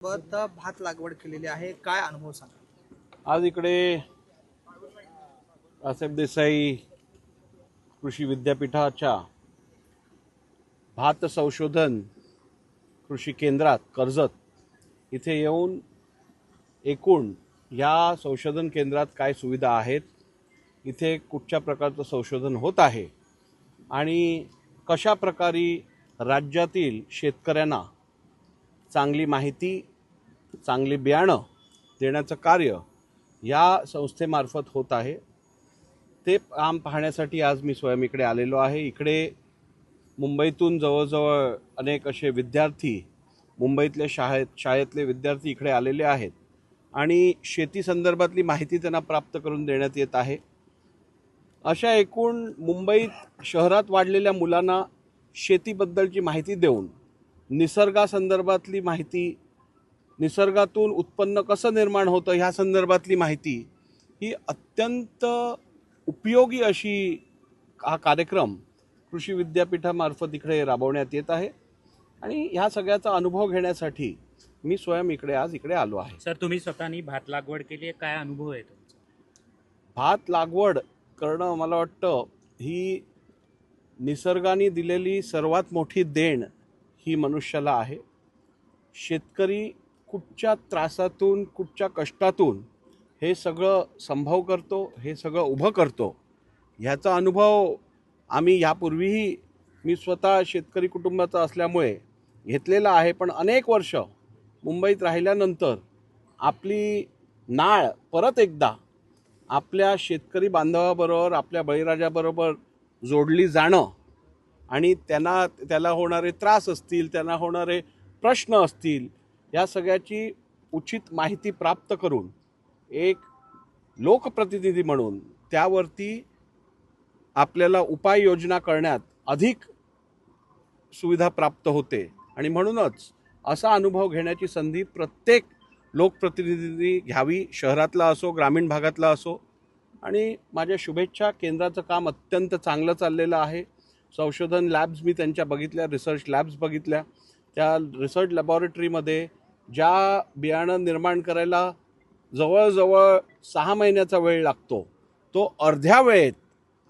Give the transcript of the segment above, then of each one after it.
भात लागवड केलेली आहे, काय अनुभव सांगा? आज इकडे रावसाहेब देसाई कृषी विद्यापीठाच्या भात संशोधन कृषी केंद्रात कर्जत इथे येऊन एकूण या संशोधन केंद्रात काय सुविधा आहेत, इथे कुठच्या प्रकारचं संशोधन होत आहे आणि कशा प्रकारे राज्यातील शेतकऱ्यांना चांगली माहिती, चांगली बियाणं देण्याचं कार्य या संस्थेमार्फत होत आहे, ते काम पाहण्यासाठी आज मी स्वयं इकडे आलेलो आहे. इकडे मुंबईतून जवळजवळ अनेक असे विद्यार्थी, मुंबईतले शाळेतले विद्यार्थी इकडे आलेले आहेत आणि शेती संदर्भातली माहिती त्यांना प्राप्त करून देण्यात येत आहे. अशा एकूण मुंबईत शहरात वाढलेल्या मुलांना शेतीबद्दलची माहिती देऊन निसर्गासंदर्भातली माहिती, निसर्गातून उत्पन्न कसं निर्माण होतं ह्या संदर्भातली माहिती ही अत्यंत उपयोगी अशी हा कार्यक्रम कृषी विद्यापीठामार्फत इकडे राबवण्यात येत आहे आणि ह्या सगळ्याचा अनुभव घेण्यासाठी मी स्वयं आज इकडे आलो आहे. सर, तुम्ही स्वतःनी भात लागवड केली आहे, काय अनुभव आहे तुमचा? भात लागवड करणं मला वाटतं ही निसर्गाने दिलेली सर्वात मोठी देण ही मनुष्याला आहे. शेतकरी कुठच्या त्रासातून, कुठच्या कष्टातून हे सगळं संभव करतो, हे सगळं उभं करतो. ह्याचा अनुभव आम्ही यापूर्वीही, मी स्वतः शेतकरी कुटुंबाचा असल्यामुळे घेतलेला आहे, पण अनेक वर्ष मुंबईत राहिल्यानंतर आपली नाळ परत एकदा आपल्या शेतकरी बांधवाबरोबर, आपल्या बळीराजाबरोबर जोडली जाणं आणि त्याला होणारे त्रास असतील, त्यांना होणारे प्रश्न असतील, या सगळ्याची उचित माहिती प्राप्त करून एक लोकप्रतिनिधी म्हणून त्यावरती आपल्याला उपाययोजना करण्यात अधिक सुविधा प्राप्त होते आणि म्हणूनच असा अनुभव घेण्याची संधी प्रत्येक लोकप्रतिनिधींनी घ्यावी, शहरातला असो, ग्रामीण भागातला असो. आणि माझ्या शुभेच्छा. केंद्राचं काम अत्यंत चांगलं चाललेलं आहे. संशोधन लॅब्स मी त्यांच्या बघितल्या, रिसर्च लॅब्स बघितल्या. त्या रिसर्च लॅबॉरेटरीमध्ये ज्या बियाणं निर्माण करायला जवळजवळ 6 महिन्याचा वेळ लागतो, तो अर्ध्या वेळेत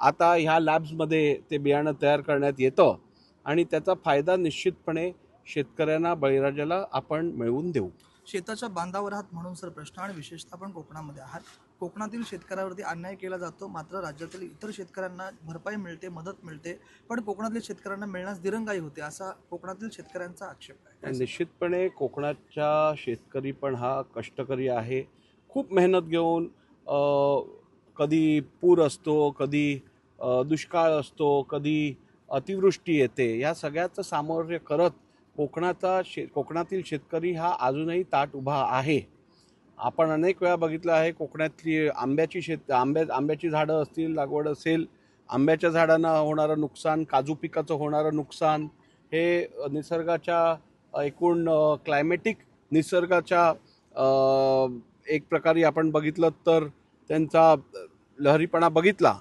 आता ह्या लॅब्समध्ये ते बियाणं तयार करण्यात येतं आणि त्याचा फायदा निश्चितपणे शेतकऱ्यांना, बळीराजाला आपण मिळवून देऊ. शेताच्या बांधावर आहात म्हणून सर प्रश्न, आणि विशेषतः आपण कोकणामध्ये आहात. कोकणातील शेतकऱ्यावरती अन्याय केला जातो, मात्र राज्यातील इतर शेतकऱ्यांना भरपाई मिळते, मदत मिळते, पण कोकणातील शेतकऱ्यांना मिळण्यास दिरंगाई होते, असा कोकणातील शेतकऱ्यांचा आक्षेप आहे. निश्चितपणे कोकणाचा शेतकरी पण हा कष्टकरी आहे. खूप मेहनत घेऊन कधी पूर असतो, कधी दुष्काळ असतो, कधी अतिवृष्टी येते, या सगळ्याचं सामोर्य करत कोकणातील शेतकरी हा अजूनही ताठ उभा आहे. आपण अनेक वेळा बघितलं आहे, कोकणातली आंब्याची झाडं असतील, लागवड असेल, आंब्याच्या झाडांना होणारं नुकसान, काजू पिकाचं होणारं नुकसान, हे निसर्गाच्या एकूण क्लायमेटिक निसर्गाच्या एक प्रकारे आपण बघितलं तर त्यांचा लहरीपणा बघितला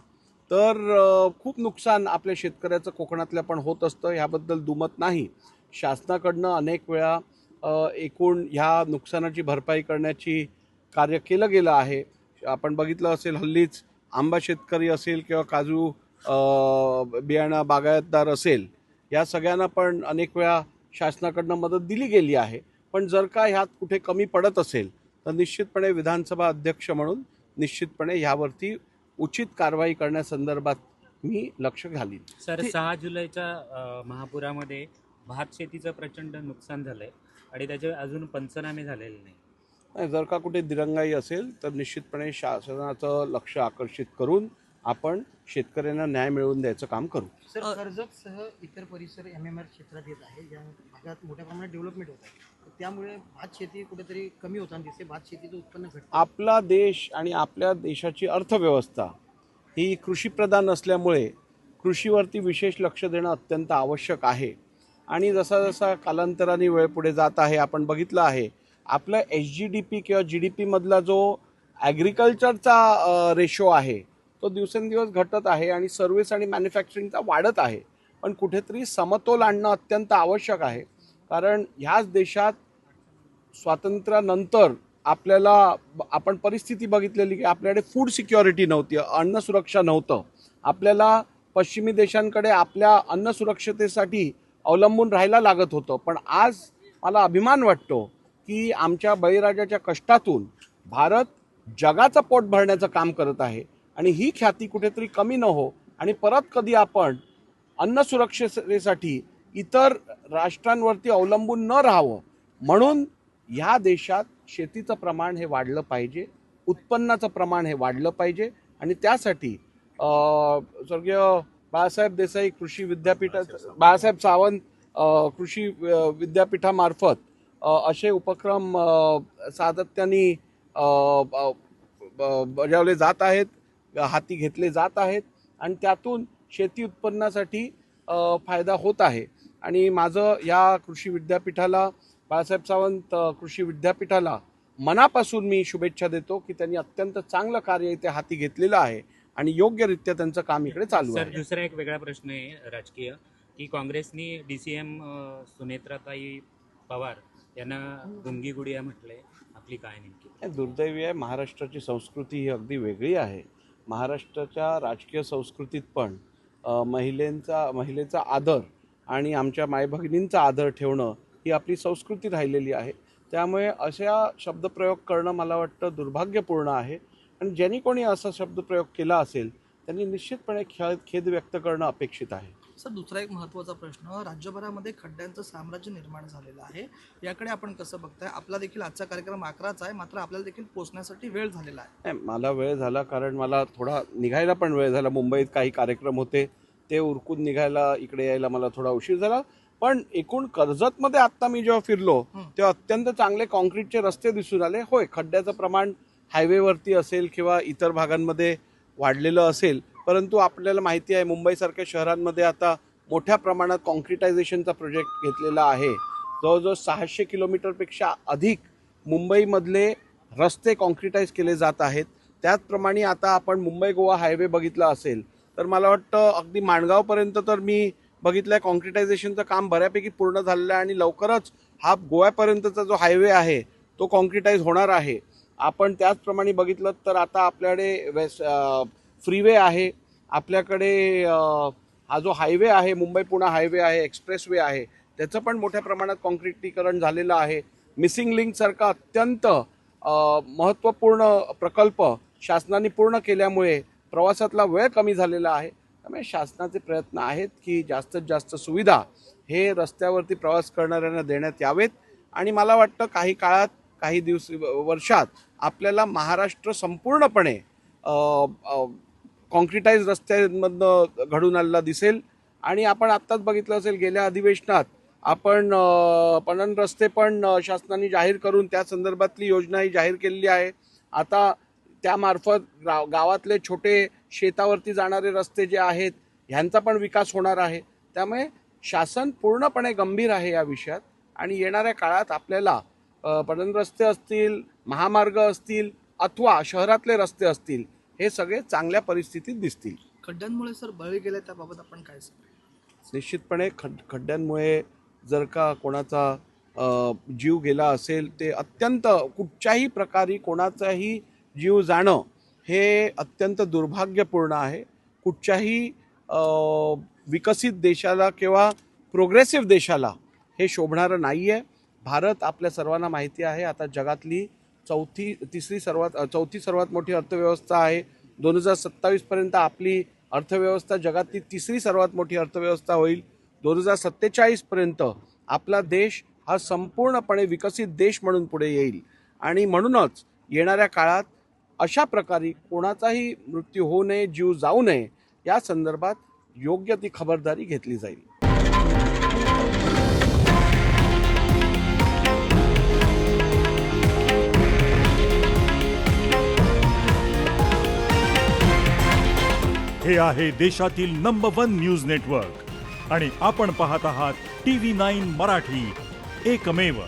तर खूप नुकसान आपल्या शेतकऱ्याचं कोकणातल्या पण होत असतं, ह्याबद्दल दुमत नाही. शासनाकडनं अनेक वेळा एकूण ह्या नुकसानाची भरपाई करण्याची कार्य केलं गेलं आहे. आपण बघितलं असेल, हल्लीच आंबा शेतकरी असेल किंवा काजू बियाणं बागायतदार असेल, या सगळ्यांना पण अनेक वेळा शासनाकडनं मदत दिली गेली आहे. पण जर का ह्यात कुठे कमी पडत असेल तर निश्चितपणे विधानसभा अध्यक्ष म्हणून निश्चितपणे ह्यावरती उचित कारवाई करण्यासंदर्भात मी लक्ष घालीन. सर, 6 जुलैच्या महापुरामध्ये भात शेतीचं प्रचंड नुकसान झालंय आणि त्याचे अजून पंचनामे झालेले नाही. जर का कुठे दिरंगाई असेल तर निश्चितपणे शासनाचं लक्ष आकर्षित करून आपण शेतकऱ्यांना न्याय मिळवून द्यायचं काम करू. सर, कर्जतसह इतर परिसर MMR क्षेत्रात येत आहे, ज्या भागात मोठ्या प्रमाणात डेव्हलपमेंट होत आहे, त्यामुळे भात शेती कुठेतरी कमी होताना दिसते, भात शेतीचं उत्पन्न घटतं. आपला देश आणि आपल्या देशाची अर्थव्यवस्था ही कृषीप्रधान असल्यामुळे कृषीवरती विशेष लक्ष देणं अत्यंत आवश्यक आहे. आणि जसा जसा कालांतराने वेळ पुढे जात आहे, आपण बघितलं आहे आपलं SGDP किंवा GDP मधला जो ॲग्रिकल्चरचा रेशो आहे तो दिवसेंदिवस घटत आहे आणि सर्व्हिस आणि मॅन्युफॅक्चरिंगचा वाढत आहे. पण कुठेतरी समतोल आणणं अत्यंत आवश्यक आहे, कारण ह्याच देशात स्वातंत्र्यानंतर आपण परिस्थिती बघितलेली की आपल्याकडे फूड सिक्युरिटी नव्हती, अन्न सुरक्षा नव्हतं. आपल्याला पश्चिमी देशांकडे आपल्या अन्न सुरक्षतेसाठी अवलंबून राहायला लागत होतं. पण आज मला अभिमान वाटतो की आमच्या बळीराजाच्या कष्टातून भारत जगाचं पोट भरण्याचं काम करत आहे. आणि ही ख्याती कुठेतरी कमी न हो आणि परत कधी आपण अन्न सुरक्षेसाठी इतर राष्ट्रांवरती अवलंबून न राहावं म्हणून ह्या देशात शेतीचं प्रमाण हे वाढलं पाहिजे, उत्पन्नाचं प्रमाण हे वाढलं पाहिजे. आणि त्यासाठी स्वर्गीय बाळासाहेब देसाई कृषी विद्यापीठात बाळासाहेब सावंत कृषी विद्यापीठामार्फत असे उपक्रम सातत्याने बजावले जात आहेत, हाती घेतले जात आहेत आणि त्यातून शेती उत्पन्नासाठी फायदा होत आहे. आणि माझं या कृषी विद्यापीठाला, बाळासाहेब सावंत कृषी विद्यापीठाला मनापासून मी शुभेच्छा देतो की त्यांनी अत्यंत चांगलं कार्य इथे हाती घेतलेलं आहे आणि योग्यरित्या त्यांचं काम इकडे चालू आहे. सर, दुसरा एक वेगळा प्रश्न आहे राजकीय, की काँग्रेसनी DCM सुनेत्राताई पवार यांना गुंगी गुडिया म्हटलंय, आपली काय नेमकी? दुर्दैवी आहे. महाराष्ट्राची संस्कृती ही अगदी वेगळी आहे. महाराष्ट्राच्या राजकीय संस्कृतीत पण महिलेचा आदर आणि आमच्या मायभगिनींचा आदर ठेवणं ही आपली संस्कृती राहिलेली आहे. त्यामुळे अशा शब्दप्रयोग करणं मला वाटतं दुर्भाग्यपूर्ण आहे. आणि ज्यांनी कोणी असा शब्दप्रयोग केला असेल त्यांनी निश्चितपणे खेद व्यक्त करणं अपेक्षित आहे. सर, दुसरा एक महत्त्वाचा प्रश्न, राज्यभरामध्ये खड्ड्यांचं साम्राज्य निर्माण झालेलं आहे, याकडे आपण कसं बघताय? आपला देखील आजचा कार्यक्रम 11चा आहे, मात्र आपल्याला देखील पोहोचण्यासाठी वेळ झालेला आहे. नाही, मला वेळ झाला कारण मला थोडा निघायला पण वेळ झाला. मुंबईत काही कार्यक्रम होते, ते उरकून निघायला इकडे यायला मला थोडा उशीर झाला. पण एकूण कर्जतमध्ये आत्ता मी जेव्हा फिरलो तेव्हा अत्यंत चांगले कॉन्क्रीटचे रस्ते दिसून आले. होय, खड्ड्याचं प्रमाण हायवेवरती असेल किंवा इतर भागांमध्ये वाढलेलं असेल, परंतु आपल्याला माहिती आहे मुंबईसारख्या शहरांमध्ये आता मोठ्या प्रमाणात कॉन्क्रिटायझेशनचा प्रोजेक्ट घेतलेला आहे. जवळजवळ 600 किलोमीटरपेक्षा अधिक मुंबईमधले रस्ते कॉन्क्रिटाईज केले जात आहेत. त्याचप्रमाणे आता आपण मुंबई गोवा हायवे बघितला असेल तर मला वाटतं अगदी माणगावपर्यंत तर मी बघितलं आहे कॉन्क्रिटायझेशनचं काम बऱ्यापैकी पूर्ण झालेलं आहे आणि लवकरच हा गोव्यापर्यंतचा जो हायवे आहे तो कॉन्क्रिटाईज होणार आहे. आपण त्याचप्रमाणे बघितलं तर आता आपल्याकडे फ्रीवे आहे, आपल्याकडे हा जो हायवे आहे मुंबई पुणे हायवे आहे, एक्सप्रेसवे आहे, त्याचं पण मोठ्या प्रमाणात कॉन्क्रिटीकरण झालेलं आहे. मिसिंग लिंकसारखा अत्यंत महत्त्वपूर्ण प्रकल्प शासनाने पूर्ण केल्यामुळे प्रवासातला वेळ कमी झालेला आहे. त्यामुळे शासनाचे प्रयत्न आहेत की जास्तीत जास्त सुविधा हे रस्त्यावरती प्रवास करणाऱ्यांना देण्यात यावेत. आणि मला वाटतं काही काळात, काही वर्षात आपल्याला महाराष्ट्र संपूर्णपणे कॉन्क्रिटाईज रस्त्यांमधनं घडून आलेला दिसेल. आणि आपण आत्ताच बघितलं असेल गेल्या अधिवेशनात आपण पणन रस्ते पण शासनाने जाहीर करून त्या संदर्भातली योजनाही जाहीर केलेली आहे. आता त्यामार्फत गावातले छोटे शेतावरती जाणारे रस्ते जे आहेत ह्यांचा पण विकास होणार आहे. त्यामुळे शासन पूर्णपणे गंभीर आहे या विषयात आणि येणाऱ्या काळात आपल्याला पणन रस्ते असतील, महामार्ग असतील अथवा शहरातले रस्ते असतील हे सगळे चांगल्या परिस्थितीत दिसतील. खड्ड्यांमुळे सर बळी गेले त्याबाबत आपण काय सांगाल? निश्चितपणे खड्ड्यांमुळे जर का कोणाचा जीव गेला असेल ते अत्यंत कुठच्याही प्रकारे कोणाचाही जीव जाणं हे अत्यंत दुर्भाग्यपूर्ण आहे. कुठच्याही विकसित देशाला किंवा प्रोग्रेसिव्ह देशाला हे शोभणारं नाही आहे. भारत आपल्या सर्वांना माहिती आहे आता जगातली चौथी सर्वात मोठी अर्थव्यवस्था आहे. 2027 पर्यंत आपली अर्थव्यवस्था जगातली 3री सर्वात मोठी अर्थव्यवस्था होईल. 2047 पर्यंत आपला देश हा संपूर्णपणे विकसित देश म्हणून पुढे येईल. आणि म्हणूनच येणाऱ्या काळात अशा प्रकारे कोणाचाही मृत्यू होऊ नये, जीव जाऊ नये या संदर्भात योग्य ती खबरदारी घेतली जाईल. हे आहे देशातील नंबर 1 न्यूज नेटवर्क आणि आपण पाहत आहात TV9 मराठी, एकमेव.